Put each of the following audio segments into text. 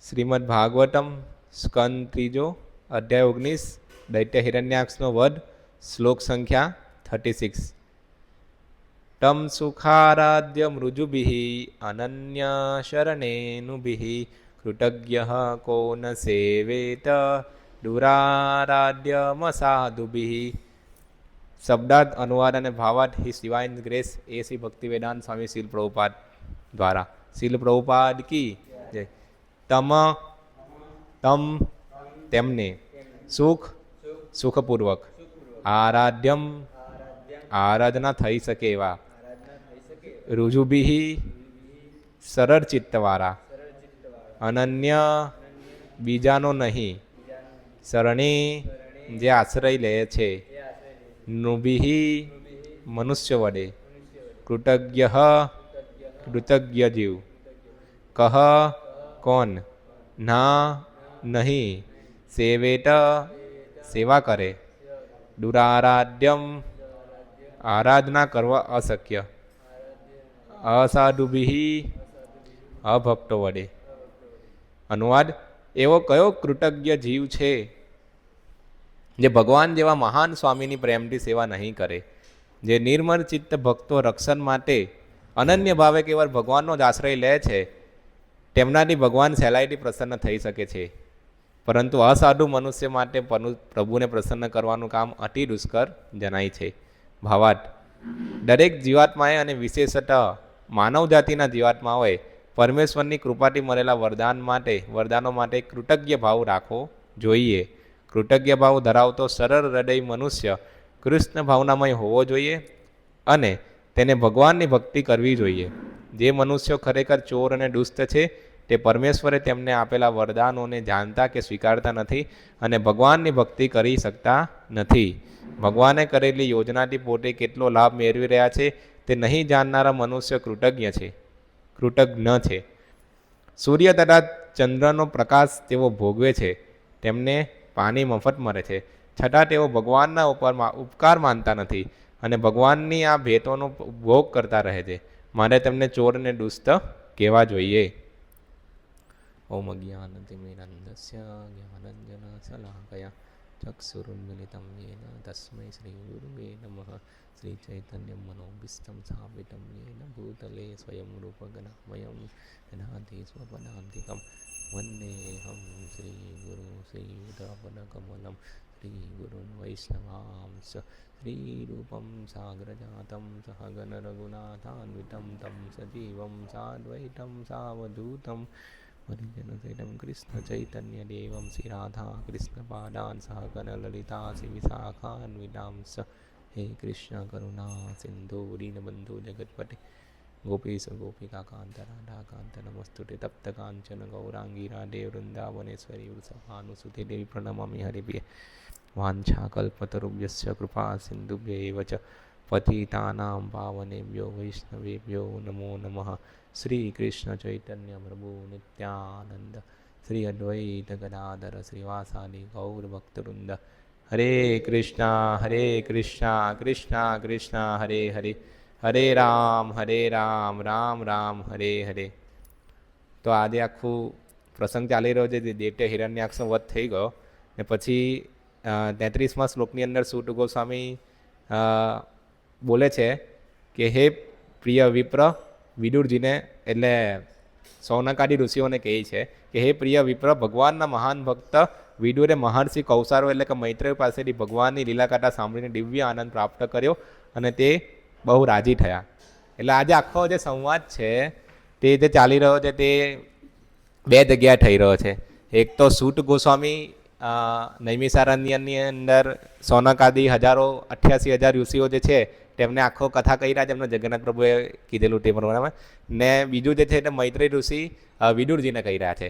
શ્રીમદ ભાગવતમ સ્કંદ ત્રીજો અધ્યાય 19 દૈત્ય હિરણ્યાક્ષનો વધ શ્લોક સંખ્યા 36 તમ સુખારાધ્ય મૃજુભિઃ અનન્ય શરણેનુભિઃ કૃતજ્ઞઃ કો ન સેવેત દુરારાધ્યમસાધુભિઃ. શબ્દાર્થ અનુવાદ અને ભાવાર્થ હિઝ ડિવાઇન ગ્રેસ એ શ્રી ભક્તિવેદાંત સ્વામી શીલ પ્રભુપાદ દ્વારા. શીલ પ્રભુપાદ કી જય. તમ તેમને સુખ સુખપૂર્વક આરાધ્યમ આરાધના થઈ શકે એવા રુજુભિઃ સરળ ચિત્તવાળા અનન્ય બીજાનો નહીં શરણે જે આશ્રય લે છે નુભિઃ મનુષ્ય વડે કૃતજ્ઞ જીવ કહ કોણ ના નહીં સેવેત સેવા કરે દુરારાધ્યમ આરાધના કરવા અશક્ય અસાધુભિઃ અભક્તો વડે. અનુવાદ: એવો કયો કૃતજ્ઞ જીવ છે જે ભગવાન જેવા મહાન સ્વામીની પ્રેમથી સેવા નહીં કરે, જે નિર્મળ ચિત્ત ભક્તો રક્ષણ માટે અનન્ય ભાવે કેવળ ભગવાનનો જ આશ્રય લે છે, તેમનાથી ભગવાન સહેલાઈથી પ્રસન્ન થઈ શકે છે. પરંતુ અસાધુ મનુષ્ય માટે પ્રભુને પ્રસન્ન કરવાનું કામ અતિ દુષ્કર જણાય છે. ભાવાર્થ: દરેક જીવાત્માએ અને વિશેષતઃ માનવ જાતિના જીવાત્માઓએ પરમેશ્વરની કૃપાથી મળેલા વરદાનો માટે કૃતજ્ઞ ભાવ રાખવો જોઈએ. કૃતજ્ઞ ભાવ ધરાવતો સરળ હૃદય મનુષ્ય કૃષ્ણ ભાવનામય હોવો જોઈએ અને તેને ભગવાનની ભક્તિ કરવી જોઈએ. જે મનુષ્યો ખરેખર ચોર અને દુષ્ટ છે તે પરમેશ્વરે તેમને આપેલા વરદાનોને જાણતા કે સ્વીકારતા નથી અને ભગવાનની ભક્તિ કરી શકતા નથી. ભગવાને કરેલી યોજનાથી પોતે કેટલો લાભ મેળવી રહ્યા છે તે નહીં જાણનારા મનુષ્ય કૃતજ્ઞ છે. સૂર્ય તથા ચંદ્રનો પ્રકાશ તેઓ ભોગવે છે, તેમને પાણી મફત મળે છે, છતાં તેઓ ભગવાનના ઉપકાર માનતા નથી અને ભગવાનની આ ભેટોનો ભોગ કરતા રહે છે. મારે તેમને ચોર અને દુષ્ટ કહેવા જોઈએ. ઓમ જ્ઞાનતિમિરન્ધસ્ય જ્ઞાનંજનશલાકયા ચક્ષુરુન્મિલિतं येन તસ્મૈ શ્રીગુરુવે નમઃ. શ્રી ચૈતન્યં મનોભીષ્ટં સ્થાપિतं येन ભૂતલે સ્વયં રૂપગણામયં દદાતિ સ્વપદાન્તિકં વન્દેऽહં શ્રીગુરું શ્રીયુતપદકમलं શ્રીગુરુन् વૈષ્ણવાંશ્ચ શ્રીરૂપં સાગ્રજાतं સહગણ રઘુનાથાન્વિतं तं સજીવં સાદ્વૈतं સાવધૂतं પરિજનસહિतं કૃષ્ણ ચૈતન્યદેવં શ્રી રાધા કૃષ્ણપાદાન સહગણ લલિતા શ્રી વિશાખાન્વિતાંશ્ચ. હે કૃષ્ણ કરુણા સિંધુ દીનબંધુ જગતપતે ગોપીશ ગોપિકાકાંત રાધાકાંત નમસ્તુતે તપ્ત કાંચન ગૌરાંગી રાધે વૃંદાવનેશ્વરી વૃષભાનુસુતે દેવી પ્રણમામિ હરિપ્રિય. વાંછાકલ્પતરુભ્યશ્ચ કૃપા સિંધુભ્યૈવ ચ પતિતાનાં પાવનેભ્યો વૈષ્ણવેભ્યો નમો નમઃ. શ્રી કૃષ્ણ ચૈતન્ય પ્રભુ નિત્યાનંદ શ્રી અદ્વૈત ગદાધર શ્રીવાસાદિ ગૌર ભક્તવૃંદ. હરે કૃષ્ણ કૃષ્ણ કૃષ્ણ હરે હરે, હરે રામ રામ રામ હરે હરે. તો આજે આખું પ્રસંગ ચાલી રહ્યો છે. દૈત્ય હિરણ્યાક્ષનો વધ થઈ ગયો ને પછી 33મા શ્લોકની અંદર સૂત ગોસ્વામી બોલે છે કે હે પ્રિય વિપ્ર, વિદુરજીને એટલે સૌનકાદી ઋષિઓને કહે છે કે હે પ્રિય વિપ્ર, ભગવાનના મહાન ભક્ત વિદુરે મહર્ષિ કૌસારો એટલે કે મૈત્રેય પાસેથી ભગવાનની લીલાકથા સાંભળીને દિવ્ય આનંદ પ્રાપ્ત કર્યો અને તે બહુ રાજી થયા. એટલે આજે આખો જે સંવાદ છે તે જે ચાલી રહ્યો છે તે બે જગ્યાએ થઈ રહ્યો છે. એક તો સૂત ગોસ્વામી નૈમિષારણ્યની અંદર સૌનકાદી 88,000 ઋષિઓ જે છે તેમને આખો કથા કહી રહ્યા છે, એમને જગન્નાથ પ્રભુએ કીધેલું તે પ્રમાણે. ને બીજું જે છે તે મૈત્રેય ઋષિ વિદુરજીને કહી રહ્યા છે.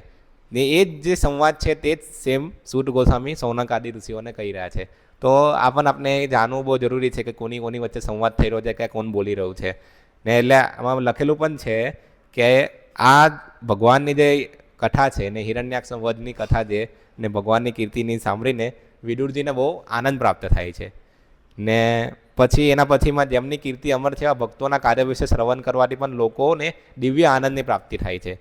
ને એ જ જે સંવાદ છે તે જ સેમ સૂત ગોસ્વામી સૌનકાદી ઋષિઓને કહી રહ્યા છે. તો આપણે જાણવું બહુ જરૂરી છે કે કોની વચ્ચે સંવાદ થઈ રહ્યો છે, કે કોણ બોલી રહ્યું છે. ને એટલે આમાં લખેલું પણ છે કે આ ભગવાનની જે કથા છે ને હિરણ્યાક્ષ વધની કથા છે ને ભગવાનની કીર્તિની સાંભળીને વિદુરજીને બહુ આનંદ પ્રાપ્ત થાય છે. ને પછી એના પછીમાં જેમની કીર્તિ અમર છે ભક્તોના કાર્ય વિશે શ્રવણ કરવાથી પણ લોકોને દિવ્ય આનંદની પ્રાપ્તિ થાય છે.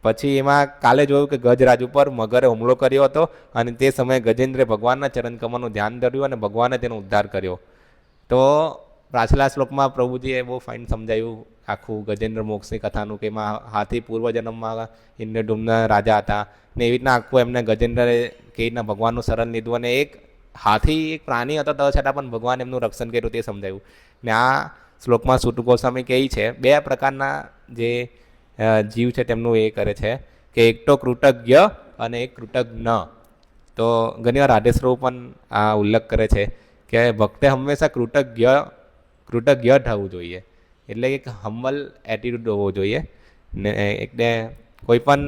પછી એમાં કાલે જોયું કે ગજરાજ ઉપર મગરે હુમલો કર્યો હતો અને તે સમયે ગજેન્દ્રે ભગવાનના ચરણ કમળનું ધ્યાન ધર્યું અને ભગવાને તેનો ઉદ્ધાર કર્યો. તો પાછલા શ્લોકમાં પ્રભુજીએ બહુ ફાઇન સમજાયું આખું ગજેન્દ્ર મોક્ષની કથાનું કે એમાં હાથી પૂર્વજન્મમાં ઇન્દ્રડુમ્ન રાજા હતા ને એવી રીતના આખું એમને ગજેન્દ્રે કેવી રીતના ભગવાનનું શરણ લીધું અને એક હાથી એક પ્રાણી હતો તો છતાં પણ ભગવાન એમનું રક્ષણ કર્યું તે સમજાયું. ને આ શ્લોકમાં સૂત ગોસ્વામી કહે છે બે પ્રકારના જે જીવ છે તેમનું એ કરે છે કે એક તો કૃતજ્ઞ અને એક કૃતજ્ઞ. તો ઘણીવાર રાધેશ્વર પણ આ ઉલ્લેખ કરે છે કે ભક્તે હંમેશા કૃતજ્ઞ થવું જોઈએ, એટલે એક હમ્બલ એટીટ્યુડ હોવો જોઈએ ને એટલે કોઈ પણ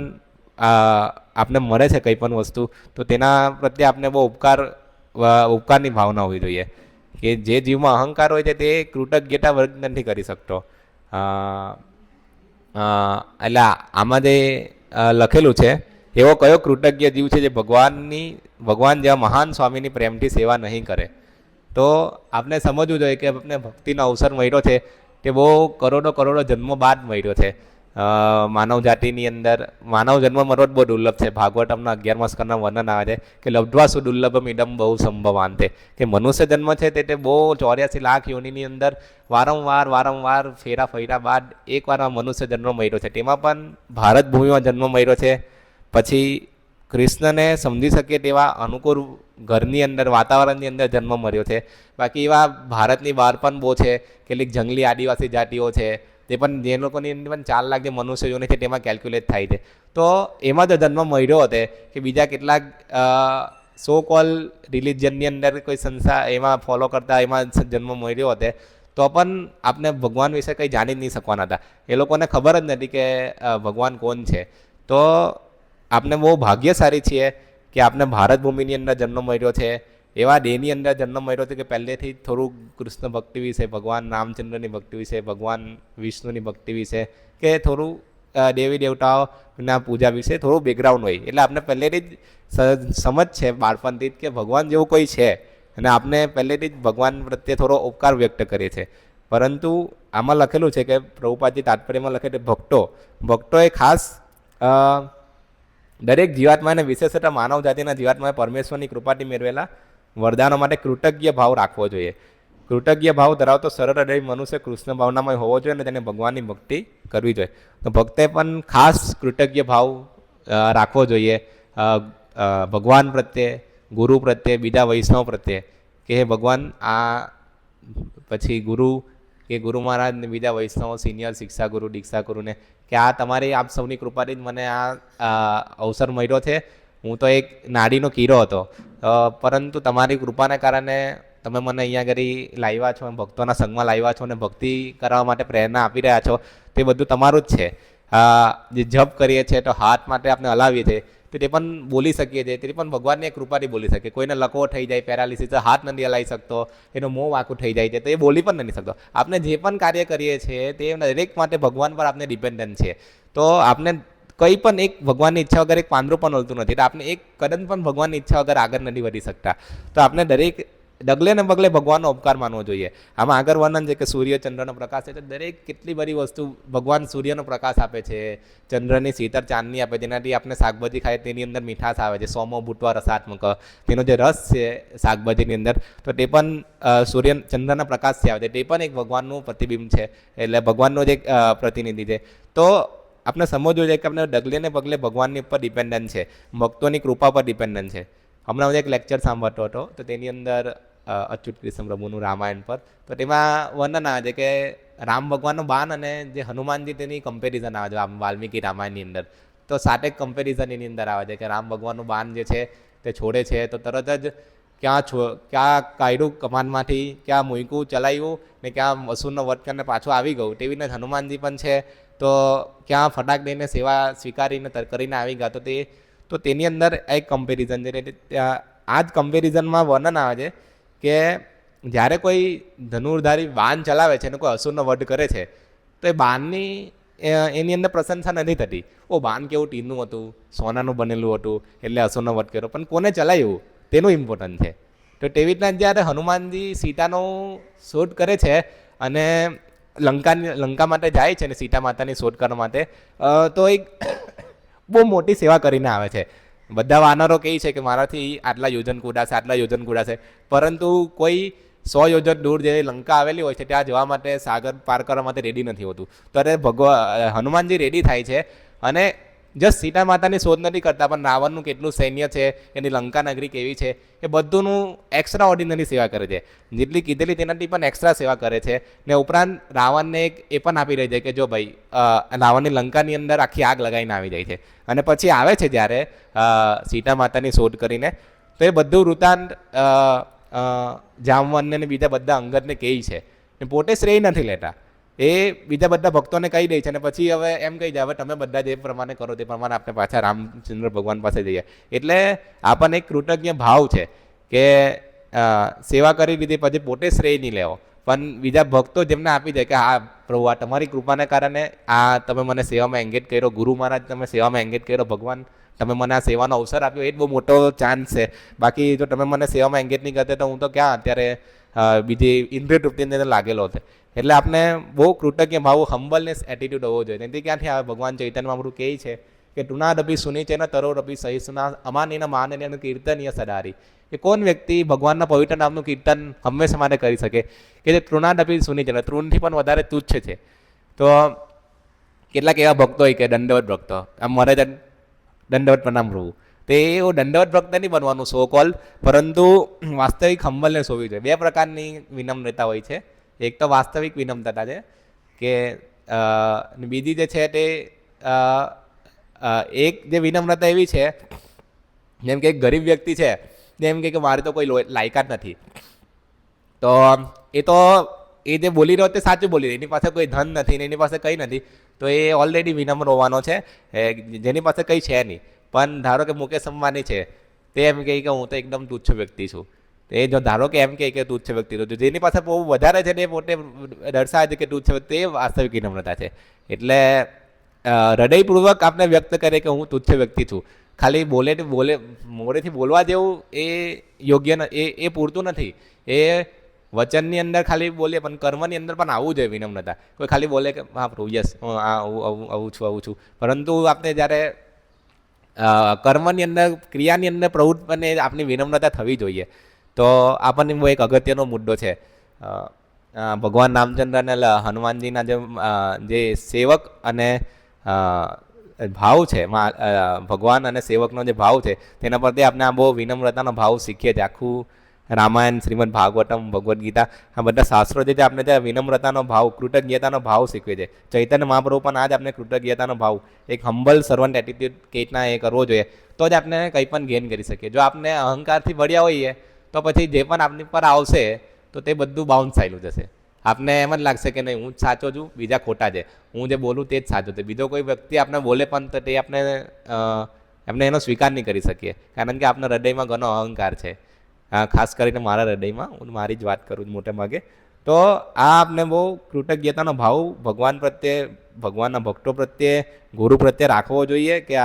આપને મળે છે કંઈ પણ વસ્તુ તો તેના પ્રત્યે આપને બહુ ઉપકારની ભાવના હોવી જોઈએ કે જે જીવમાં અહંકાર હોય છે તે કૃતજ્ઞતા વર્ગ નથી કરી શકતો. એટલે આમાં જે લખેલું છે એવો કયો કૃતજ્ઞ જીવ છે જે ભગવાન જેવા મહાન સ્વામીની પ્રેમથી સેવા નહીં કરે. તો આપણે સમજવું જોઈએ કે આપણે ભક્તિનો અવસર મળ્યો છે તે બહુ કરોડો જન્મો બાદ મળ્યો છે. માનવ જાતિની અંદર માનવ જન્મ મળવો જ બહુ દુર્લભ છે. ભાગવતમના 11મા સ્કંદમાં વર્ણન આવે છે કે લબ્ધ્વા સુદુર્લભમ ઇદમ બહુ સંભવાંતે, કે મનુષ્ય જન્મ છે તે બહુ 84 લાખ યોનિની અંદર વારંવાર ફેરા ફર્યા બાદ એકવાર મનુષ્ય જન્મ મળ્યો છે. તેમાં પણ ભારત ભૂમિમાં જન્મ મળ્યો છે. પછી કૃષ્ણને સમજી શકે તેવા અનુકૂળ ઘરની અંદર વાતાવરણની અંદર જન્મ મળ્યો છે. બાકી એવા ભારતની બહાર પણ બહુ છે, કેટલીક જંગલી આદિવાસી જાતિઓ છે તે પણ જે લોકોની અંદર પણ 4 લાખ જે મનુષ્ય યોની છે તેમાં કેલ્ક્યુલેટ થાય છે. તો એમાં જો જન્મ મળ્યો હતો કે બીજા કેટલાક સો કોલ રિલિજનની અંદર કોઈ સંસ્થા એમાં ફોલો કરતા એમાં જન્મ મળ્યો હતો તો પણ આપણે ભગવાન વિશે કંઈ જાણી જ નહીં શકવાના હતા. એ લોકોને ખબર જ નથી કે ભગવાન કોણ છે. તો આપણે બહુ ભાગ્યશાળી છીએ કે આપણે ભારત ભૂમિની અંદર જન્મ મળ્યો છે, એવા દેહની અંદર જન્મ મળ્યો છે કે પહેલેથી થોડું કૃષ્ણ ભક્તિ વિશે, ભગવાન રામચંદ્રની ભક્તિ વિશે, ભગવાન વિષ્ણુની ભક્તિ વિશે કે થોડું દેવી દેવતાઓના પૂજા વિશે થોડું બેકગ્રાઉન્ડ હોય એટલે આપણે પહેલેથી જ સમજ છે બાળપણથી જ કે ભગવાન જેવું કોઈ છે અને આપણે પહેલેથી જ ભગવાન પ્રત્યે થોડો ઉપકાર વ્યક્ત કરીએ છીએ. પરંતુ આમાં લખેલું છે કે પ્રભુપાદજી તાત્પર્યમાં લખે છે ભક્તોએ ખાસ દરેક જીવાત્માને વિશેષતઃ માનવ જાતિના જીવાત્માએ પરમેશ્વરની કૃપાથી મેળવેલા વરદાનો માટે કૃતજ્ઞ ભાવ રાખવો જોઈએ. કૃતજ્ઞ ભાવ ધરાવતો સરળ હૃદય મનુષ્ય કૃષ્ણ ભાવનામય હોવો જોઈએ અને તેને ભગવાનની ભક્તિ કરવી જોઈએ. તો ભક્તે પણ ખાસ કૃતજ્ઞ ભાવ રાખવો જોઈએ ભગવાન પ્રત્યે, ગુરુ પ્રત્યે, બીજા વૈષ્ણવ પ્રત્યે કે હે ભગવાન આ પછી ગુરુ કે ગુરુ મહારાજ ને બીજા વૈષ્ણવ સિનિયર શિક્ષા ગુરુ દીક્ષા ગુરુને કે આ તમારી આપ સૌની કૃપાથી જ મને આ અવસર મળ્યો છે. હું તો એક નાડીનો કીડો હતો પરંતુ તમારી કૃપાને કારણે તમે મને અહીંયા આગળ લાવ્યા છો, ભક્તોના સંગમાં લાવ્યા છો અને ભક્તિ કરવા માટે પ્રેરણા આપી રહ્યા છો. તે બધું તમારું જ છે. જે જપ કરીએ છીએ તો હાથ માટે આપણે હલાવીએ છીએ તો તે પણ બોલી શકીએ છીએ, તે પણ ભગવાનની કૃપાથી બોલી શકીએ. કોઈને લકવો થઈ જાય, પેરાલિસિસ, હાથ નથી હલાવી શકતો, એનો મોં વાંકું થઈ જાય છે તો એ બોલી પણ નથી શકતો. આપણે જે પણ કાર્ય કરીએ છીએ તે દરેક માટે ભગવાન પર આપણે ડિપેન્ડન્ટ છે. તો આપણે કંઈ પણ એક ભગવાનની ઈચ્છા વગર એક પાંદડું પણ હલતું નથી. તો આપણે એક કદમ પણ ભગવાનની ઈચ્છા વગર આગળ નથી વધી શકતા. તો આપણે દરેક ડગલે ને પગલે ભગવાનનો ઉપકાર માનવો જોઈએ. આમાં આગળ વર્ણન છે કે સૂર્ય ચંદ્રનો પ્રકાશ છે તો દરેક કેટલી બધી વસ્તુ ભગવાન સૂર્યનો પ્રકાશ આપે છે, ચંદ્રની શીતળ ચાંદની આપે જેનાથી આપણે શાકભાજી ખાઈએ તેની અંદર મીઠાશ આવે છે, સોમો ભૂતવા રસાત્મક, તેનો જે રસ છે શાકભાજીની અંદર તો તે પણ સૂર્ય ચંદ્રના પ્રકાશથી આવે છે. તે પણ એક ભગવાનનું પ્રતિબિંબ છે, એટલે ભગવાનનો જ એક પ્રતિનિધિ છે. તો આપણે સમજવું જોઈએ કે આપણે ડગલે ને પગલે ભગવાનની ઉપર ડિપેન્ડન્ટ છે, ભક્તોની કૃપા પર ડિપેન્ડન્ટ છે. હમણાં હું એક લેક્ચર સાંભળતો હતો તો તેની અંદર અચ્યુત કૃષ્ણ પ્રભુનું રામાયણ પર તો તેમાં વર્ણન આવે છે કે રામ ભગવાનનો બાણ અને જે હનુમાનજી તેની કમ્પેરિઝન આવે છે વાલ્મીકી રામાયણની અંદર. તો 7 કમ્પેરિઝન એની અંદર આવે છે કે રામ ભગવાનનું બાણ જે છે તે છોડે છે તો તરત જ ક્યાં કાઢ્યું કમાનમાંથી, ક્યાં મૂક્યું ચલાવ્યું ને ક્યાં અસુરનો વધ કરીને પાછું આવી ગયું. તેવી રીતે હનુમાનજી પણ છે તો ક્યાં ફટાક દઈને સેવા સ્વીકારીને કરીને આવી ગયા. તો તેની અંદર એક કમ્પેરિઝન છે. આ જ કમ્પેરિઝનમાં વર્ણન આવે છે કે જ્યારે કોઈ ધનુર્ધારી બાણ ચલાવે છે અને કોઈ અસુરનો વધ કરે છે તો એ બાણની એની અંદર પ્રશંસા નથી થતી. બાણ કેવું ટીનું હતું, સોનાનું બનેલું હતું એટલે અસુરનો વધ કર્યો, પણ કોને ચલાવ્યું તેનું ઇમ્પોર્ટન્ટ છે. તો તેવી રીતના જ્યારે હનુમાનજી સીતાનો શોધ કરે છે અને લંકા માટે જાય છે ને સીતા માતાની શોધ કરવા માટે તો એક બહુ મોટી સેવા કરીને આવે છે. બધા વાનરો કહે છે કે મારાથી આટલા યોજન કુદાશે, આટલા યોજન કુદાશે, પરંતુ કોઈ 100 યોજન દૂર જે લંકા આવેલી હોય છે ત્યાં જવા માટે, સાગર પાર કરવા માટે રેડી નથી હોતું. તો અરે હનુમાનજી રેડી થાય છે અને જસ્ટ સીતા માતાની શોધ નથી કરતા, પણ રાવણનું કેટલું સૈન્ય છે, એની લંકા નગરી કેવી છે, એ બધુંનું એક્સ્ટ્રા ઓર્ડિનરી સેવા કરે છે. જેટલી કીધેલી તેનાથી પણ એક્સ્ટ્રા સેવા કરે છે. ને ઉપરાંત રાવણને એક એ પણ આપી રહી છે કે જો ભાઈ રાવણની લંકાની અંદર આખી આગ લગાવીને આવી જાય છે. અને પછી આવે છે જ્યારે સીતા માતાની શોધ કરીને, તો એ બધું વૃત્તાંત જામવનને ને બીજા બધા અંગદને કહે છે. ને પોતે શ્રેય નથી લેતા, એ બીજા બધા ભક્તોને કહી દે છે. અને પછી હવે એમ કહી જાય હવે તમે બધા જે પ્રમાણે કરો તે પ્રમાણે આપણે પાછા રામચંદ્ર ભગવાન પાસે જઈએ. એટલે આપણને એક કૃતજ્ઞ ભાવ છે કે સેવા કરી લીધી પછી પોતે શ્રેય નહીં લેવો, પણ બીજા ભક્તો જેમને આપી જાય કે હા પ્રભુ આ તમારી કૃપાને કારણે આ તમે મને સેવામાં એંગેજ કર્યો, ગુરુ મહારાજ તમે સેવામાં એંગેજ કર્યો, ભગવાન તમે મને આ સેવાનો અવસર આપ્યો, એ જ બહુ મોટો ચાન્સ છે. બાકી જો તમે મને સેવામાં એંગેજ નહીં કરતા તો હું તો ક્યાં અત્યારે બીજી ઇન્દ્રિય તૃપ્તિની અંદર લાગેલો હતો. એટલે આપણે બહુ કૃતજ્ઞ ભાવ, હમ્બલનેસ એટીટ્યુડ હોવો જોઈએ. તેથી ક્યાંથી આવે ભગવાન ચૈતન્ય મહાપ્રભુ કહે છે કે ટુનાદપી સુનિચેન તરોરપી સહિષ્ણુના અમાનીના માનનીય કીર્તનીય સદારી. કે કોણ વ્યક્તિ ભગવાનના પવિત્ર નામનું કીર્તન હંમેશા માટે કરી શકે કે જે તૃણાદપી સુનિચેન, તૃણથી પણ વધારે તુચ્છ છે. તો કેટલાક એવા ભક્તો હોય કે દંડવત ભક્તો, આમ મારે દંડવત પ્રણામ પ્રભુ, તો એવો દંડવત ભક્ત નહીં બનવાનું સો કોલ, પરંતુ વાસ્તવિક હમ્બલનેસ હોવી જોઈએ. બે પ્રકારની વિનમ્રતા હોય છે. એક તો વાસ્તવિક વિનમ્રતા છે કે બીજી જે છે તે એક જે વિનમ્રતા એવી છે જેમ કે એક ગરીબ વ્યક્તિ છે, જેમ કે મારે તો કોઈ લાયકાત નથી, તો એ જે બોલી રહ્યો તે સાચું બોલી રહ્યો, એની પાસે કોઈ ધન નથી ને એની પાસે કંઈ નથી, તો એ ઓલરેડી વિનમ્ર હોવાનો છે, જેની પાસે કંઈ છે નહીં. પણ ધારો કે મુકેશ અંબાણી છે, તે એમ કહે કે હું તો એકદમ તુચ્છ વ્યક્તિ છું. એ જો ધારો કે એમ કે તુચ્છ વ્યક્તિ તો જેની પાસે બહુ વધારે છે તે પોતે દર્શાવે છે કે તુચ્છ વ્યક્તિ, એ વાસ્તવિક વિનમ્રતા છે. એટલે હૃદયપૂર્વક આપણે વ્યક્ત કરે કે હું તુચ્છ વ્યક્તિ છું. ખાલી મોડેથી બોલવા જેવું એ યોગ્ય એ પૂરતું નથી. એ વચનની અંદર ખાલી બોલીએ પણ કર્મની અંદર પણ આવવું જોઈએ વિનમ્રતા. કોઈ ખાલી બોલે કે હા પ્રભુ યસ હું આવું છું, પરંતુ આપણે જ્યારે કર્મની અંદર, ક્રિયાની અંદર પ્રવૃત્તિને આપણી વિનમ્રતા થવી જોઈએ. તો આપણને બહુ એક અગત્યનો મુદ્દો છે. ભગવાન રામચંદ્ર અને હનુમાનજીના જે સેવક અને ભાવ છે, ભગવાન અને સેવકનો જે ભાવ છે તેના પરથી આપણે આ બહુ વિનમ્રતાનો ભાવ શીખીએ છીએ. આખું રામાયણ, શ્રીમદ ભાગવતમ, ભગવદ્ ગીતા, આ બધા શાસ્ત્રો જે છે આપણે ત્યાં વિનમ્રતાનો ભાવ, કૃતજ્ઞતાનો ભાવ શીખવે છે. ચૈતન્ય મહાપ્રભુ પણ આ જ આપણે કૃતજ્ઞતાનો ભાવ, એક હમ્બલ સર્વન્ટ એટીટ્યુડ કઈ રીતના એ કરવો જોઈએ, તો જ આપણે કંઈ પણ ગેઇન કરી શકીએ. જો આપણે અહંકારથી ભળ્યા હોઈએ તો પછી જે પણ આપણી પર આવશે તો તે બધું બાઉન્સ થયેલું જશે. આપને એમ જ લાગશે કે નહીં હું જ સાચો છું, બીજા ખોટા છે, હું જે બોલું તે જ સાચું છે. બીજો કોઈ વ્યક્તિ આપણે બોલે પણ તો તે આપણે એનો સ્વીકાર નહીં કરી શકીએ, કારણ કે આપણા હૃદયમાં ઘણો અહંકાર છે. ખાસ કરીને મારા હૃદયમાં, હું મારી જ વાત કરું મોટે ભાગે. તો આ આપણે બહુ કૃતજ્ઞતાનો ભાવ ભગવાન પ્રત્યે, ભગવાનના ભક્તો પ્રત્યે, ગુરુ પ્રત્યે રાખવો જોઈએ કે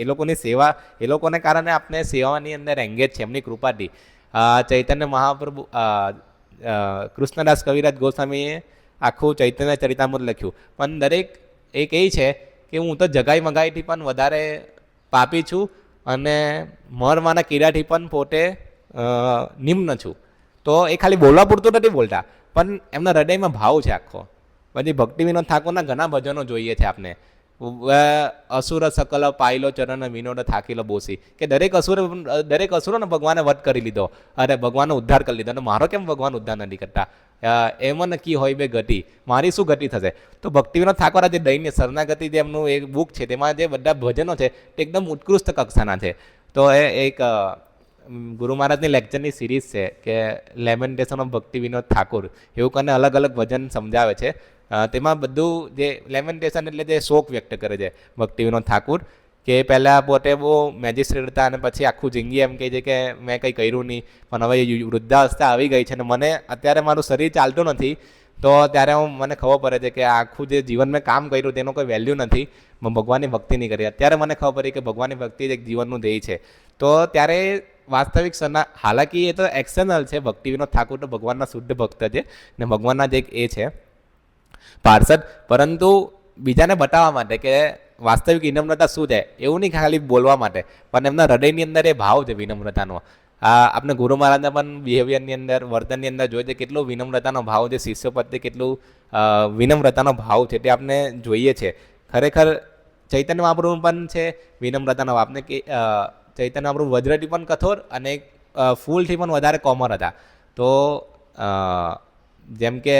એ લોકોની સેવા, એ લોકોને કારણે આપણે સેવાની અંદર એંગેજ છે એમની કૃપાથી. ચૈતન્ય મહાપ્રભુ, કૃષ્ણદાસ કવિરાજ ગોસ્વામીએ આખું ચૈતન્ય ચરિતામૃત લખ્યું, પણ દરેક એક એ છે કે હું તો જગાઈ મગાઈથી પણ વધારે પાપી છું અને મરવાના કીડાથી પણ પોતે નિમ્ન છું. તો એ ખાલી બોલવા પૂરતું નથી બોલતા, પણ એમના હૃદયમાં ભાવ છે આખો. પછી ભક્તિ વિનોદ ઠાકોરના ઘણા ભજનો જોઈએ છે આપણે. અસુર સકલ પાયલો ચરણ વિનોદ થાકીલો બોસી, કે દરેક અસુરોને ભગવાને વધ કરી લીધો, અરે ભગવાનનો ઉદ્ધાર કરી લીધો, અને મારો કેમ ભગવાન ઉદ્ધાર નથી કરતા? એમાં નક્કી હોય બે ગતિ, મારી શું ગતિ થશે? તો ભક્તિ વિનોદ ઠાકોર જે દૈન્ય શરણાગતિ જે એમનું એક બુક છે તેમાં જે બધા ભજનો છે તે એકદમ ઉત્કૃષ્ટ કક્ષાના છે. તો એ એક ગુરુ મહારાજની લેક્ચરની સિરીઝ છે કે લેમેન્ટેશન ઓફ ભક્તિ વિનોદ ઠાકોર, એવું કરીને અલગ અલગ ભજન સમજાવે છે. તેમાં બધું જે લેમેન્ટેશન એટલે જે શોક વ્યક્ત કરે છે ભક્તિ વિનોદ ઠાકોર, કે પહેલાં પોતે બહુ મેજિસ્ટ્રેટ હતા અને પછી આખું જિંદગી એમ કહે છે કે મેં કંઈ કર્યું નહીં, પણ હવે વૃદ્ધાવસ્થા આવી ગઈ છે અને મને અત્યારે મારું શરીર ચાલતું નથી, તો ત્યારે મને ખબર પડે છે કે આખું જે જીવન મેં કામ કર્યું તેનો કોઈ વેલ્યુ નથી, મેં ભગવાનની ભક્તિ નહીં કરી. અત્યારે મને ખબર પડી કે ભગવાનની ભક્તિ જ એક જીવનનું ધ્યેય છે. તો ત્યારે વાસ્તવિક હાલાકી એ તો એક્સટર્નલ છે, ભક્તિ વિનોદ ઠાકોર તો ભગવાનના શુદ્ધ ભક્ત છે ને ભગવાનના જ એક એ છે પાર્ષદ, પરંતુ બીજાને બતાવવા માટે કે વાસ્તવિક વિનમ્રતા શું છે, એવું નહીં ખાલી બોલવા માટે, પણ એમના હૃદયની અંદર એ ભાવ છે વિનમ્રતાનો. આપણે ગુરુ મહારાજના પણ બિહેવિયરની અંદર, વર્તનની અંદર જોઈએ છે કેટલો વિનમ્રતાનો ભાવ છે, શિષ્ય પ્રત્યે કેટલું વિનમ્રતાનો ભાવ છે તે આપણે જોઈએ છે. ખરેખર ચૈતન્ય મહાપ્રભુ પણ છે વિનમ્રતાનો ભાવ. આપને કે ચૈતન્ય મહાપ્રભુ વજ્રથી પણ કઠોર અને ફૂલથી પણ વધારે કોમળ હતા. તો જેમ કે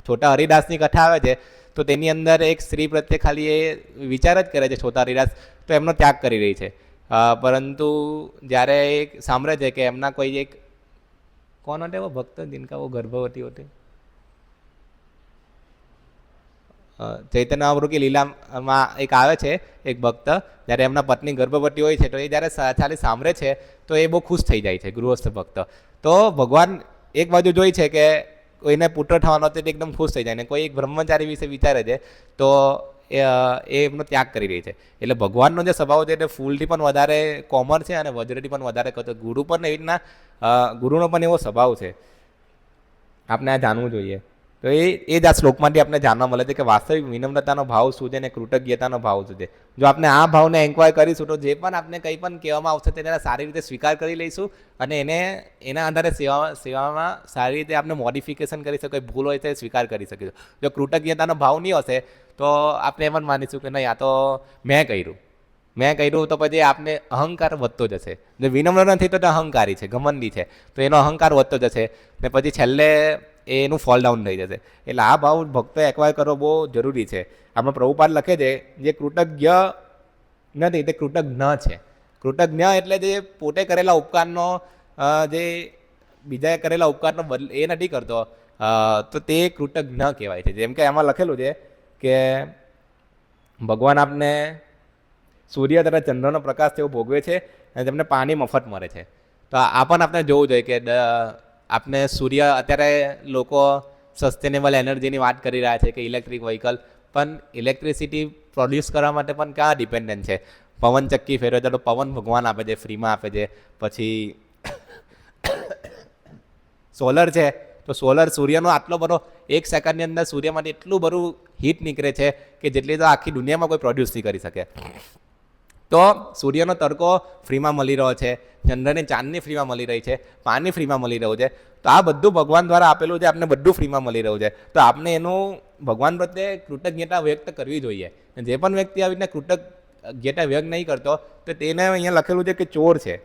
છોટા હરિદાસની કથા આવે છે, તો તેની અંદર એક સ્ત્રી પ્રત્યે ખાલી એ વિચાર જ કરે છે છોટા હરિદાસ, તો એમનો ત્યાગ કરી રહી છે. પરંતુ જ્યારે એક સાંભળે છે કે એમના કોઈ એક કોણ હટે એવો ભક્ત જિનકા વો ગર્ભવતી હોતી, ચૈતન્ય મહાપ્રભુ કી લીલામાં એક આવે છે એક ભક્ત, જ્યારે એમના પત્ની ગર્ભવતી હોય છે તો એ જ્યારે ખાલી સાંભળે છે તો એ બહુ ખુશ થઈ જાય છે ગૃહસ્થ ભક્ત. તો ભગવાન એક બાજુ જોઈ છે કે કોઈને પુત્ર થવાનો તો એકદમ ખુશ થઈ જાય, ને કોઈ એક બ્રહ્મચારી વિશે વિચારે છે તો એ એમનો ત્યાગ કરી રહી છે. એટલે ભગવાનનો જે સ્વભાવ છે તે ફૂલથી પણ વધારે કોમળ છે અને વજ્રથી પણ વધારે કઠોર. ગુરુ પણ એવી રીતના ગુરુનો પણ એવો સ્વભાવ છે, આપણે આ જાણવું જોઈએ. તો એ જ આ શ્લોકમાંથી આપણે જાણવા મળે છે કે વાસ્તવિક વિનમ્રતાનો ભાવ શું છે અને કૃતજ્ઞતાનો ભાવ શું છે. જો આપણે આ ભાવને એન્ક્વાયર કરીશું તો જે પણ આપણે કંઈ પણ કહેવામાં આવશે તેને સારી રીતે સ્વીકાર કરી લઈશું અને એના આધારે સેવામાં સારી રીતે આપણે મોડિફિકેશન કરી શકીએ, ભૂલ હોય તો સ્વીકાર કરી શકીશું. જો કૃતજ્ઞતાનો ભાવ નહીં હશે તો આપણે એમ જ માનીશું કે નહીં આ તો મેં કર્યું, તો પછી આપને અહંકાર વધતો જશે. જો વિનમ્ર નથી તો અહંકારી છે, ઘમંડી છે, તો એનો અહંકાર વધતો જશે ને પછી છેલ્લે એનું ફોલ ડાઉન થઈ જશે. એટલે આ ભાવ ભક્તો એક્વાયર કરવો બહુ જરૂરી છે. આમાં પ્રભુપાદ લખે છે જે કૃતજ્ઞ નથી તે કૃતજ્ઞ છે. કૃતજ્ઞ એટલે જે પોતે કરેલા ઉપકારનો જે બીજાએ કરેલા ઉપકારનો એ નથી કરતો, તો તે કૃતજ્ઞ કહેવાય છે. જેમ કે એમાં લખેલું છે કે ભગવાન આપને સૂર્ય તથા ચંદ્રનો પ્રકાશ તેઓ ભોગવે છે અને તેમને પાણી મફત મળે છે. તો આ પણ આપણે જોવું જોઈએ કે આપણે સૂર્ય, અત્યારે લોકો સસ્ટેનેબલ એનર્જીની વાત કરી રહ્યા છે કે ઇલેક્ટ્રિક વ્હીકલ, પણ ઇલેક્ટ્રિસિટી પ્રોડ્યુસ કરવા માટે પણ ક્યાં ડિપેન્ડન્ટ છે. પવન ચક્કી ફેરવે છે તો પવન ભગવાન આપે છે, ફ્રીમાં આપે છે. પછી સોલર છે તો સોલર સૂર્યનો આટલો બધો એક સેકન્ડની અંદર સૂર્યમાંથી એટલું બધું હીટ નીકળે છે કે જેટલી તો આખી દુનિયામાં કોઈ પ્રોડ્યુસ નહીં કરી શકે. તો સૂર્યનો તડકો ફ્રીમાં મળી રહ્યો છે, ચંદ્રની ચાંદની ફ્રીમાં મળી રહી છે, પાણી ફ્રીમાં મળી રહ્યું છે. તો આ બધું ભગવાન દ્વારા આપેલું છે, આપણે બધું ફ્રીમાં મળી રહ્યું છે. તો આપણે એનું ભગવાન પ્રત્યે કૃતજ્ઞતા વ્યક્ત કરવી જોઈએ. જે પણ વ્યક્તિ આવી રીતે કૃતજ્ઞતા વ્યક્ત નહીં કરતો તો તેને અહીંયા લખેલું છે કે ચોર છે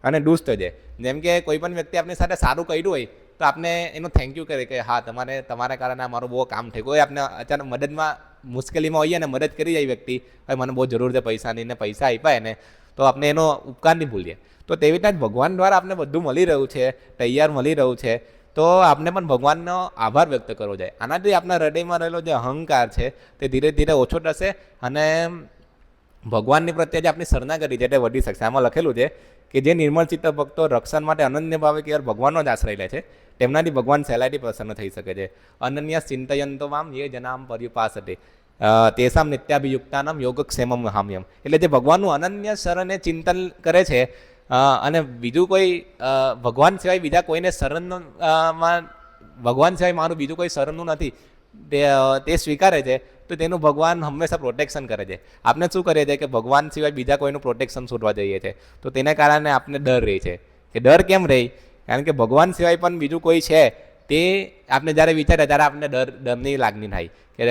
અને દુષ્ટ છે. જેમ કે કોઈ પણ વ્યક્તિ આપણી સાથે સારું કર્યું હોય તો આપણે એનું થેન્ક યુ કરે કે હા તમારા કારણે મારું બહુ કામ થઈ ગયું. આપણે અચાનક મદદમાં મુશ્કેલીમાં હોઈએ ને મદદ કરી જાય વ્યક્તિ, ભાઈ મને બહુ જરૂર છે પૈસાની ને પૈસા આપ્યા એને, તો આપણે એનો ઉપકાર નહીં ભૂલીએ. તો તેવી રીતના જ ભગવાન દ્વારા આપણે બધું મળી રહ્યું છે, તૈયાર મળી રહ્યું છે, તો આપણે પણ ભગવાનનો આભાર વ્યક્ત કરવો જોઈએ. આનાથી આપણા હૃદયમાં રહેલો જે અહંકાર છે તે ધીરે ધીરે ઓછો થશે અને ભગવાનની પ્રત્યે જે આપણી શરણાગતિ છે તે વધી શકશે. આમાં લખેલું છે કે જે નિર્મળ ચિત્ત ભક્તો રક્ષણ માટે અનન્ય ભાવે કેવળ ભગવાનનો જ આશ્રય લે છે તેમનાથી ભગવાન સહેલાઈથી પ્રસન્ન થઈ શકે છે. અનન્ય ચિંતયંતો મામ યે જનામ પર્યુપાસતે તેસામ નિત્યાભિયુક્તાનામ યોગક્ષેમમ હામ્યમ. એટલે જે ભગવાનનું અનન્ય શરણે ચિંતન કરે છે અને બીજું કોઈ ભગવાન સિવાય બીજા કોઈને શરણમાં, ભગવાન સિવાય મારું બીજું કોઈ શરણનું નથી તે સ્વીકારે છે, તો તેનું ભગવાન હંમેશા પ્રોટેક્શન કરે છે. આપણે શું કરીએ છીએ કે ભગવાન સિવાય બીજા કોઈનું પ્રોટેક્શન શોધવા જઈએ છીએ, તો તેના કારણે આપણે ડર રહે છે. કે ડર કેમ રહે? કારણ કે ભગવાન સિવાય પણ બીજું કોઈ છે તે આપણે જ્યારે વિચારે ત્યારે આપણે ડરની લાગણી થાય. કે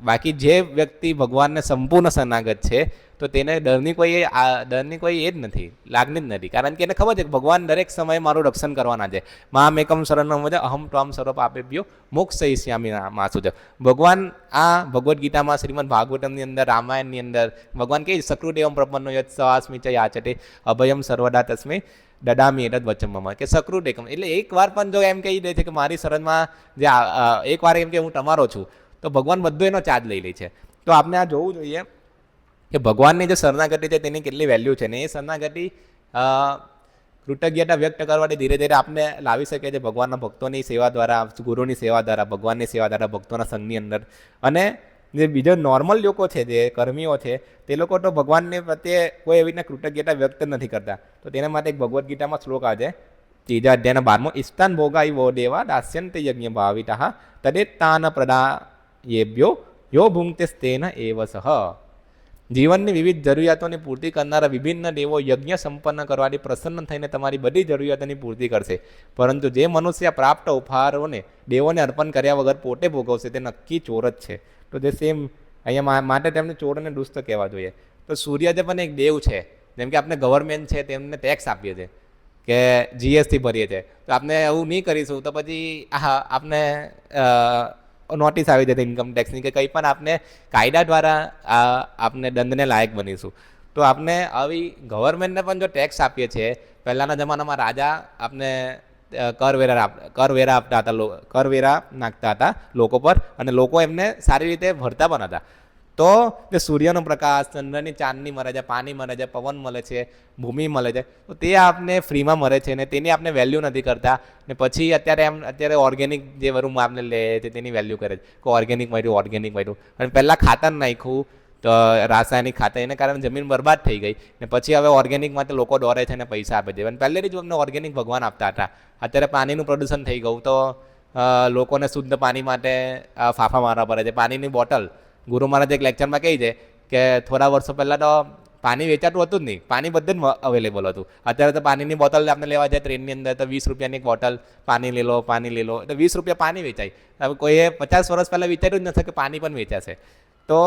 બાકી જે વ્યક્તિ ભગવાનને સંપૂર્ણ શરણાગત છે તો તેને ડરની કોઈ એ જ નથી, લાગણી જ નથી. કારણ કે એને ખબર છે કે ભગવાન દરેક સમયે મારું રક્ષણ કરવાના છે. મામ એકમ શરણમ વ્રજ અહમ ત્વામ સર્વ પાપેભ્યો મોક્ષયિષ્યામિ માસુ છે. ભગવાન આ ભગવદ્ ગીતામાં, શ્રીમદ ભાગવતમની અંદર, રામાયણની અંદર ભગવાન કે સકૃદેવમ પ્રપન્નો યત સવાસ્મિ ચ યાચતે અભયમ સર્વદા તસ્મે દદામી એતદ વચમ મમ. કે સકૃત એકમ એટલે એકવાર પણ જો એમ કહી દે છે કે મારી શરણમાં જે એકવાર એમ કે હું તમારો છું, તો ભગવાન બધો એનો ચાર્જ લઈ લે છે. તો આપણે આ જોવું જોઈએ કે ભગવાનની જે શરણાગતિ છે તેની કેટલી વેલ્યુ છે, ને એ શરણાગતિ કૃતજ્ઞતા વ્યક્ત કરવાથી ધીરે ધીરે આપણે લાવી શકીએ છીએ ભગવાનના ભક્તોની સેવા દ્વારા, ગુરુની સેવા દ્વારા, ભગવાનની સેવા દ્વારા, ભક્તોના સંઘની અંદર. અને જે બીજા નોર્મલ લોકો છે, જે કર્મીઓ છે, તે લોકો તો ભગવાનને પ્રત્યે કોઈ એવી રીતના કૃતજ્ઞતા વ્યક્ત નથી કરતા. તો તેના માટે એક ભગવદ્ ગીતામાં શ્લોક આવે છે, 3જા અધ્યાયના 12મો, ઇસ્તાન ભોગાઈ વો દેવા દાસ્યંત યજ્ઞ ભાવિતા તદેતાન પ્રદાયેભ્યો યો ભૂંગતે તેન એવ સહ. જીવનની વિવિધ જરૂરિયાતોની પૂર્તિ કરનારા વિભિન્ન દેવો યજ્ઞ સંપન્ન કરવાથી પ્રસન્ન થઈને તમારી બધી જરૂરિયાતોની પૂર્તિ કરશે. પરંતુ જે મનુષ્ય પ્રાપ્ત ઉપહારોને દેવોને અર્પણ કર્યા વગર પોતે ભોગવશે તે નક્કી ચોર જ છે. તો જે સેમ અહીંયા માટે તેમને ચોર અને દુષ્ટ કહેવા જોઈએ. તો સૂર્ય જે પણ એક દેવ છે, જેમ કે આપણે ગવર્મેન્ટ છે તેમને ટેક્સ આપીએ છીએ કે જીએસટી ભરીએ છીએ, તો આપણે એવું નહીં કરીશું તો પછી આપને નોટિસ આવી જતી ઇન્કમ ટેક્સની કે કંઈ પણ આપને કાયદા દ્વારા આપને દંડને લાયક બનીશું. તો આપણે આવી ગવર્મેન્ટને પણ જો ટેક્સ આપીએ છીએ, પહેલાંના જમાનામાં રાજા આપને કરવેરા આપતા હતા, કરવેરા નાખતા હતા લોકો પર, અને લોકો એમને સારી રીતે ભરતા પણ હતા. તો જે સૂર્યનો પ્રકાશ, ચંદ્રની ચાંદની મળે છે, પાણી મળે છે, પવન મળે છે, ભૂમિ મળે છે, તો તે આપને ફ્રીમાં મળે છે ને તેની આપણે વેલ્યુ નથી કરતા. ને પછી અત્યારે ઓર્ગેનિક જે વરું આપણે લે છે તેની વેલ્યુ કરે છે કે ઓર્ગેનિક મળ્યું. અને પહેલાં ખાતર નાખ્યું તો રાસાયણિક ખાતર, એને કારણે જમીન બરબાદ થઈ ગઈ. ને પછી હવે ઓર્ગેનિક માટે લોકો દોરે છે અને પૈસા આપે છે. અને પહેલેથી જ અમને ઓર્ગેનિક ભગવાન આપતા હતા. અત્યારે પાણીનું પ્રદૂષણ થઈ ગયું તો લોકોને શુદ્ધ પાણી માટે ફાફા મારવા પડે છે. પાણીની બોટલ, ગુરુ મહારાજ એક લેક્ચરમાં કહે છે કે થોડા વર્ષો પહેલાં તો પાણી વેચાતું હતું જ નહીં, પાણી બધે જ અવેલેબલ હતું. અત્યારે તો પાણીની બોટલ આપણે લેવા જાય ટ્રેનની અંદર તો 20 રૂપિયાની એક બોટલ, પાણી લઈ લો તો 20 રૂપિયા પાણી વેચાય. હવે કોઈએ 50 વર્ષ પહેલાં વિચાર્યું જ નથી કે પાણી પણ વેચાશે. તો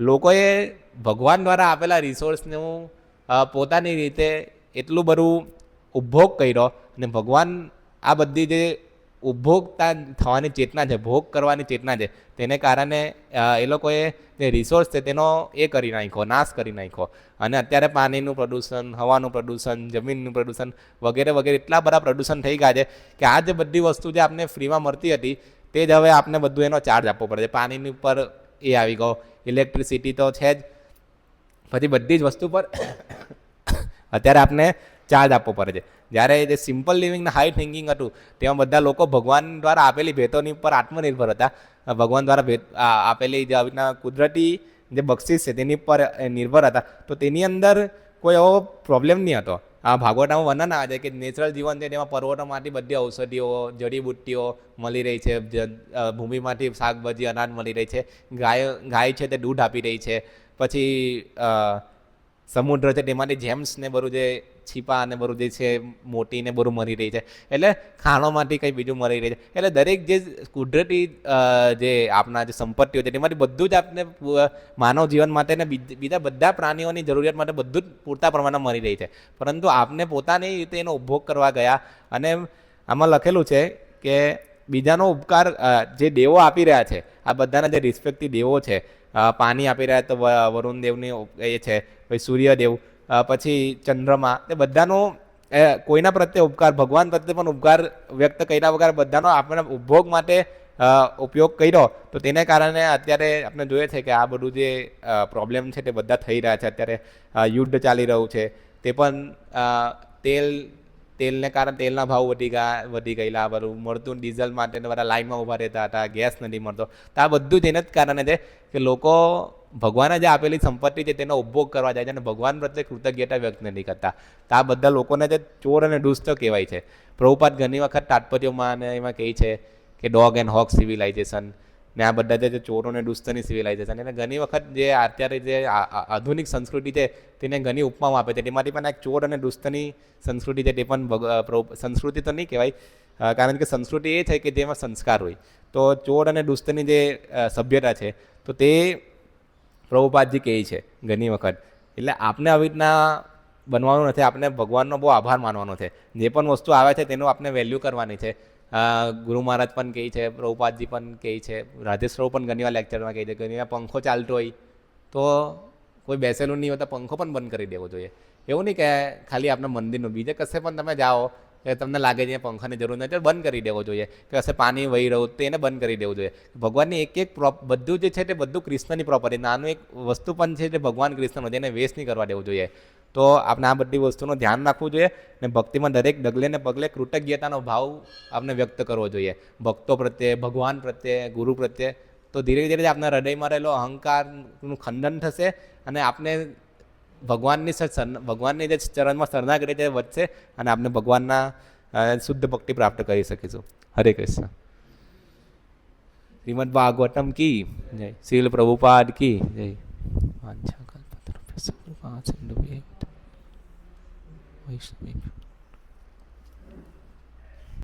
લોકોએ ભગવાન દ્વારા આપેલા રિસોર્સનું પોતાની રીતે એટલું બધું ઉપભોગ કર્યો, અને ભગવાન આ બધી જે ઉપભોગતા થવાની ચેતના છે, ભોગ કરવાની ચેતના છે, તેને કારણે એ લોકોએ જે રિસોર્સ છે તેનો કરી નાખ્યો, નાશ કરી નાખ્યો. અને અત્યારે પાણીનું પ્રદૂષણ, હવાનું પ્રદૂષણ, જમીનનું પ્રદૂષણ વગેરે વગેરે એટલા બધા પ્રદૂષણ થઈ ગયા છે કે આ જે બધી વસ્તુ જે આપને ફ્રીમાં મળતી હતી તે જ હવે આપને બધું એનો ચાર્જ આપવો પડે છે. પાણીની ઉપર એ આવી ગયો, ઇલેક્ટ્રિસિટી તો છે જ, પછી બધી જ વસ્તુ પર અત્યારે આપને ચાર્જ આપવો પડે છે. જ્યારે જે સિમ્પલ લિવિંગના હાઈ થિંકિંગ હતું તેમાં બધા લોકો ભગવાન દ્વારા આપેલી ભેટોની ઉપર આત્મનિર્ભર હતા. ભગવાન દ્વારા આપેલી જે આવીના કુદરતી જે બક્ષિસ છે તેની પર નિર્ભર હતા. તો તેની અંદર કોઈ એવો પ્રોબ્લેમ નહીં હતો. આ ભાગવતમાં વર્ણન આવે છે કે નેચરલ જીવન છે તેમાં પર્વતોમાંથી બધી ઔષધિઓ, જડીબુટ્ટીઓ મળી રહી છે, ભૂમિમાંથી શાકભાજી, અનાજ મળી રહી છે, ગાય છે તે દૂધ આપી રહી છે, પછી સમુદ્ર છે તેમાંથી જેમ્સ ને બધું જે છીપા અને બધું જે છે મોટી ને બધું મળી રહી છે, એટલે ખાણોમાંથી કંઈ બીજું મળી રહી છે. એટલે દરેક જે કુદરતી જે આપણા જે સંપત્તિઓ છે તેમાંથી બધું જ આપને માનવ જીવન માટે ને બીજા બધા પ્રાણીઓની જરૂરિયાત માટે બધું જ પૂરતા પ્રમાણમાં મળી રહી છે. પરંતુ આપને પોતાની રીતે એનો ઉપભોગ કરવા ગયા, અને આમાં લખેલું છે કે બીજાનો ઉપકાર જે દેવો આપી રહ્યા છે, આ બધાના જે રિસ્પેક્ટિવ દેવો છે, પાણી આપી રહ્યા તો વરુણ દેવની એ છે, પછી સૂર્યદેવ, પછી ચંદ્રમા, એ બધાનો કોઈના પ્રત્યે ઉપકાર, ભગવાન પ્રત્યે પણ ઉપકાર વ્યક્ત કર્યા વગર બધાનો આપણે ઉપભોગ માટે ઉપયોગ કર્યો. તો તેને કારણે અત્યારે આપણે જોઈએ છે કે આ બધું જે પ્રોબ્લેમ છે તે બધા થઈ રહ્યા છે. અત્યારે યુદ્ધ ચાલી રહ્યું છે, તે પણ તેલને કારણે તેલના ભાવ વધી ગયેલા, બધું મળતું ડીઝલ માટે બધા લાઇનમાં ઊભા રહેતા હતા, ગેસ નથી મળતો. તો આ બધું જ એને જ કારણે છે કે લોકો ભગવાને જે આપેલી સંપત્તિ છે તેનો ઉપભોગ કરવા જાય છે અને ભગવાન પ્રત્યે કૃતજ્ઞતા વ્યક્ત નથી કરતા. તો આ બધા લોકોને જે ચોર અને દુષ્ટ કહેવાય છે. પ્રભુપાદ ઘણી વખત તાત્પર્યોમાં અને એમાં કહે છે કે ડોગ એન્ડ હોગ સિવિલાઇઝેશન, ને આ બધા જે ચોરો અને દુષ્ટની સિવિલાઇઝેશન, એને ઘણી વખત જે અત્યારે જે આધુનિક સંસ્કૃતિ છે તેને ઘણી ઉપમાઓ આપે છે. તેમાંથી પણ એક ચોર અને દુષ્ટની સંસ્કૃતિ છે તે પણ સંસ્કૃતિ તો નહીં કહેવાય, કારણ કે સંસ્કૃતિ એ છે કે જેમાં સંસ્કાર હોય. તો ચોર અને દુષ્ટની જે સભ્યતા છે તો તે પ્રભુપાદજી કહે છે ઘણી વખત. એટલે આપણે આવી રીતના બનવાનું નથી, આપણે ભગવાનનો બહુ આભાર માનવાનો છે. જે પણ વસ્તુ આવે છે તેનું આપણે વેલ્યુ કરવાની છે. ગુરુ મહારાજ પણ કહે છે, પ્રભુપાદજી પણ કહે છે, રાજેશ્વરો પણ ઘણીવાર લેક્ચરમાં કહે છે. ઘણીવાર પંખો ચાલતો હોય તો કોઈ બેસેલું નહીં હોય તો પંખો પણ બંધ કરી દેવો જોઈએ. એવું નહીં કે ખાલી આપણા મંદિરનું, બીજે કશે પણ તમે જાઓ કે તમને લાગે છે પંખાની જરૂર નથી, બંધ કરી દેવો જોઈએ. કે કશે પાણી વહી રહ્યું તો એને બંધ કરી દેવું જોઈએ. ભગવાનની એક બધું જે છે તે બધું કૃષ્ણની પ્રોપર્ટી, નાનું એક વસ્તુ પણ છે તે ભગવાન કૃષ્ણનું, તેને વેસ્ટ નહીં કરવા દેવું જોઈએ. તો આપણે આ બધી વસ્તુનું ધ્યાન રાખવું જોઈએ, ને ભક્તિમાં દરેક ડગલે ને પગલે કૃતજ્ઞતાનો ભાવ આપણે વ્યક્ત કરવો જોઈએ, ભક્તો પ્રત્યે, ભગવાન પ્રત્યે, ગુરુ પ્રત્યે. તો ધીરે ધીરે આપણા હૃદયમાં રહેલો અહંકારનું ખંડન થશે અને આપણે ભગવાનની જે ચરણમાં શરણાગતિ તે વધશે અને આપણે ભગવાનના શુદ્ધ ભક્તિ પ્રાપ્ત કરી શકીશું. હરે કૃષ્ણ. શ્રીમદ ભાગવતમ કી જય, શીલ પ્રભુપાદ કી જય. વાંછા કલ્પતરુભ્યશ્ચ કૃપા સિંધુભ્યૈવ વૈષ્ણવેભ્યો